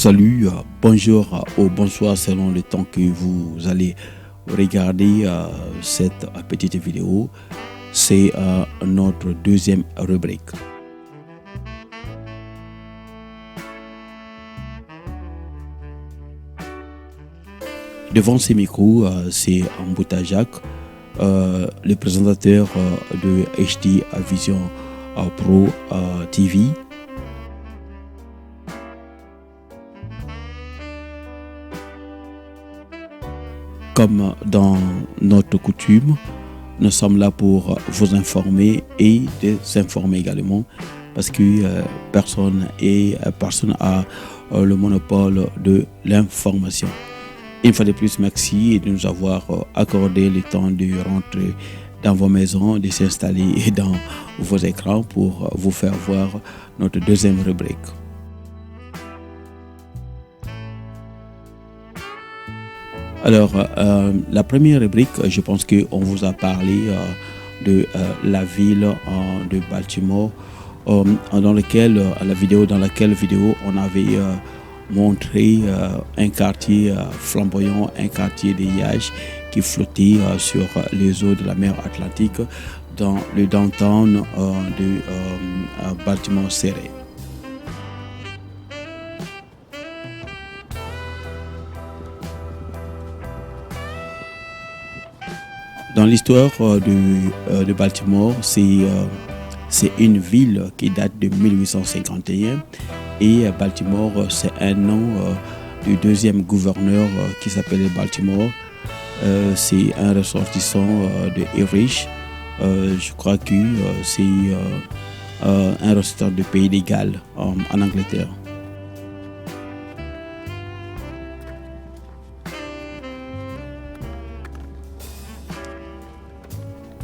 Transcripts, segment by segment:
Salut, bonjour ou bonsoir selon le temps que vous allez regarder cette petite vidéo. C'est notre deuxième rubrique. Devant ces micros, c'est Mbouta Jacques, le présentateur de HD Vision Pro TV. Comme dans notre coutume, nous sommes là pour vous informer et désinformer également, parce que personne n'a le monopole de l'information. Une fois de plus, merci de nous avoir accordé le temps de rentrer dans vos maisons, de s'installer dans vos écrans pour vous faire voir notre deuxième rubrique. Alors, la première rubrique, je pense qu'on vous a parlé de la ville de Baltimore, dans laquelle on avait montré un quartier flamboyant, un quartier de Liège qui flottait sur les eaux de la mer Atlantique dans le downtown de Baltimore City. Dans l'histoire de Baltimore, c'est une ville qui date de 1851 et Baltimore, c'est un nom du deuxième gouverneur qui s'appelait Baltimore. C'est un ressortissant de Irish. Je crois que c'est un ressortissant du pays de Galles en Angleterre.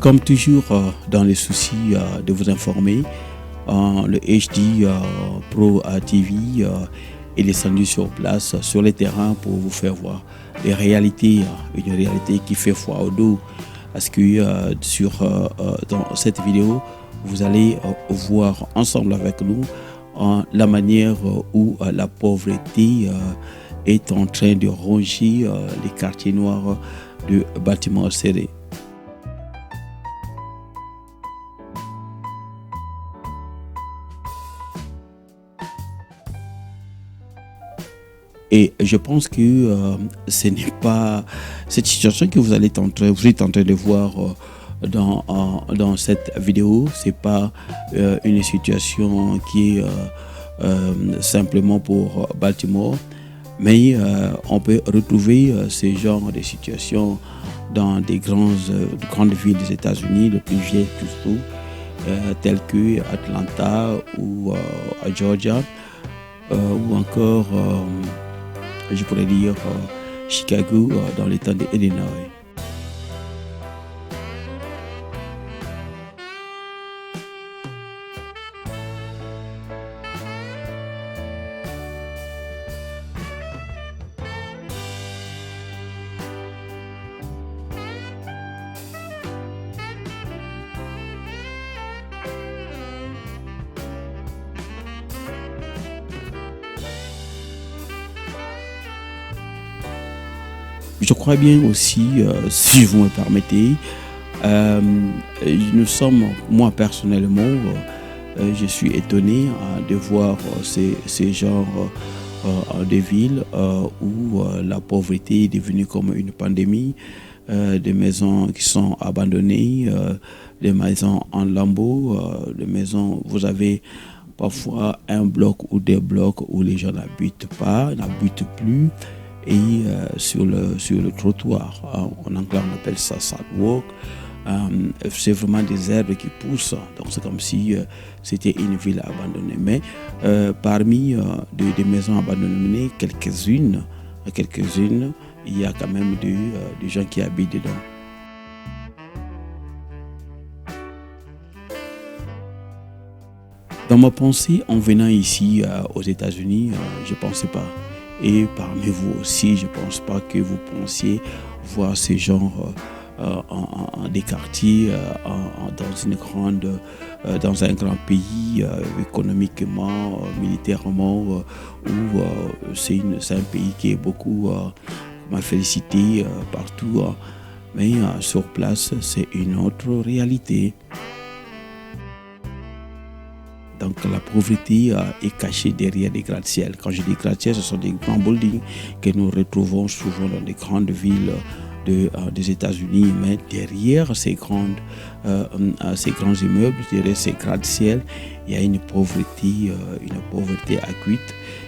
Comme toujours, dans les soucis de vous informer, le HD Pro TV est descendu sur place, sur le terrain, pour vous faire voir les réalités, une réalité qui fait froid au dos. Parce que dans cette vidéo, vous allez voir ensemble avec nous la manière où la pauvreté est en train de ronger les quartiers noirs de Baltimore City. Et je pense que ce n'est pas cette situation que vous êtes en train de voir dans cette vidéo. C'est pas une situation qui est simplement pour Baltimore, mais on peut retrouver ce genre de situation dans des grandes villes des États-Unis, les plus vieilles surtout, telles que Atlanta ou à Georgia, ou encore je pourrais dire Chicago dans l'État de Illinois. Je crois bien aussi, si vous me permettez, nous sommes, moi personnellement, je suis étonné de voir ces genres de villes où la pauvreté est devenue comme une pandémie, des maisons qui sont abandonnées, des maisons en lambeaux, des maisons, vous avez parfois un bloc ou des blocs où les gens n'habitent plus. Et sur le trottoir, en anglais on appelle ça sidewalk, c'est vraiment des herbes qui poussent, donc c'est comme si c'était une ville abandonnée. Mais parmi des maisons abandonnées, quelques-unes, il y a quand même des gens qui habitent dedans. Dans ma pensée, en venant ici aux États-Unis, je ne pensais pas. Et parmi vous aussi, je ne pense pas que vous pensiez voir ce genre des quartiers dans un grand pays économiquement, militairement, où c'est un pays qui est beaucoup mal félicité partout, mais sur place, c'est une autre réalité. Donc la pauvreté est cachée derrière des gratte-ciels. Quand je dis gratte-ciel, ce sont des grands buildings que nous retrouvons souvent dans des grandes villes des États-Unis. Mais derrière ces grands immeubles, derrière ces gratte-ciels, il y a une pauvreté accrue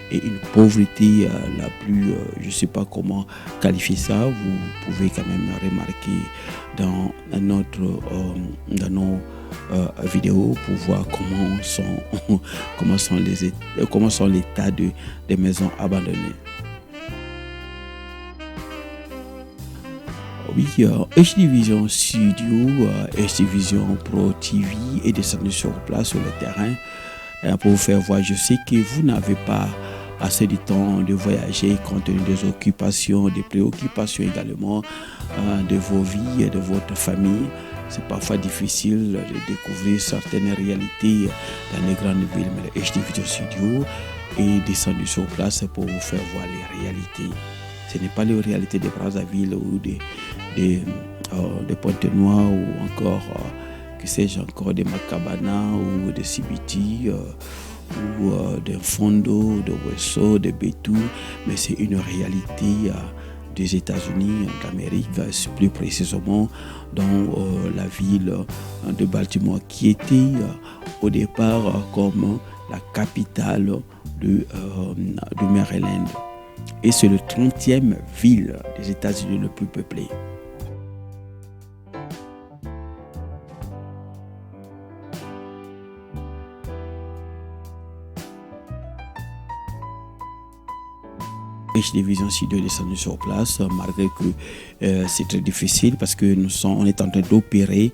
et une pauvreté la plus, je ne sais pas comment qualifier ça. Vous pouvez quand même remarquer dans nos vidéos pour voir comment sont l'état des maisons abandonnées. Oui, HD Vision Studio, HD Vision Pro TV est descendu sur place sur le terrain pour vous faire voir. Je sais que vous n'avez pas assez de temps de voyager compte tenu des occupations, des préoccupations également de vos vies et de votre famille. C'est parfois difficile de découvrir certaines réalités dans les grandes villes, mais le HD Vision Studio est descendu sur place pour vous faire voir les réalités. Ce n'est pas les réalités de Brazzaville ou de Pointe-Noire ou encore, que sais-je encore, de Macabana ou de Sibiti ou de Fondo, de Wesso, de Betou, mais c'est une réalité des États-Unis d'Amérique, plus précisément dans la ville de Baltimore, qui était au départ comme la capitale du Maryland. Et c'est le 30e ville des États-Unis le plus peuplé. HD Vision Studio est descendu sur place, malgré que c'est très difficile parce que on est en train d'opérer.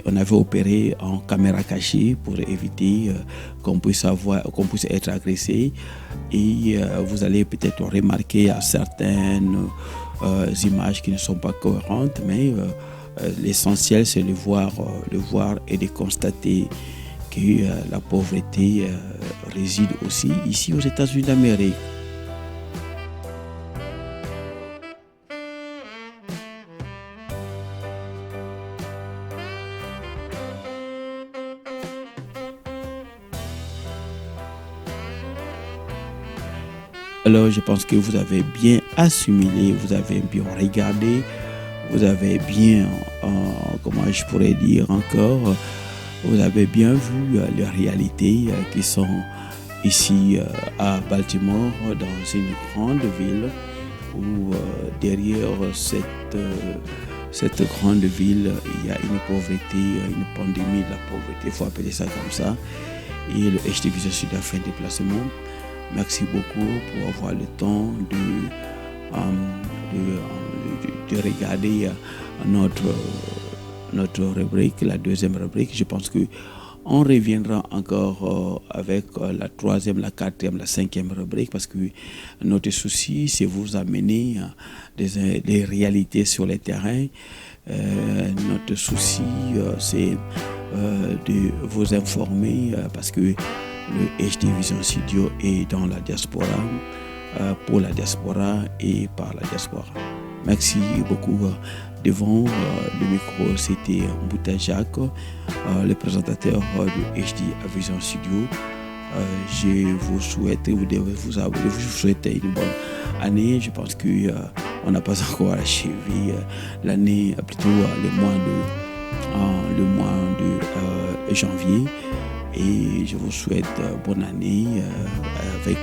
On avait opéré en caméra cachée pour éviter qu'on puisse être agressé. Et vous allez peut-être remarquer à certaines images qui ne sont pas cohérentes, mais l'essentiel c'est de voir et de constater que la pauvreté réside aussi ici aux États-Unis d'Amérique. Alors je pense que vous avez bien assimilé, vous avez bien regardé, vous avez bien, comment je pourrais dire encore, vous avez bien vu les réalités qui sont ici à Baltimore, dans une grande ville où derrière cette grande ville, il y a une pauvreté, une pandémie de la pauvreté, il faut appeler ça comme ça. Et le HD Vision Studio a fait un déplacement. Merci beaucoup pour avoir le temps de regarder notre rubrique, la deuxième rubrique. Je pense qu'on reviendra encore avec la troisième, la quatrième, la cinquième rubrique parce que notre souci, c'est vous amener des réalités sur les terrains. Notre souci, c'est de vous informer parce que le HD Vision Studio est dans la diaspora, pour la diaspora et par la diaspora. Merci beaucoup. Devant le micro, c'était Mbouta Jacques, le présentateur du HD Vision Studio. Je vous souhaite, vous souhaiter une bonne année. Je pense qu'on n'a pas encore achevé l'année, plutôt le mois de janvier. Et je vous souhaite bonne année avec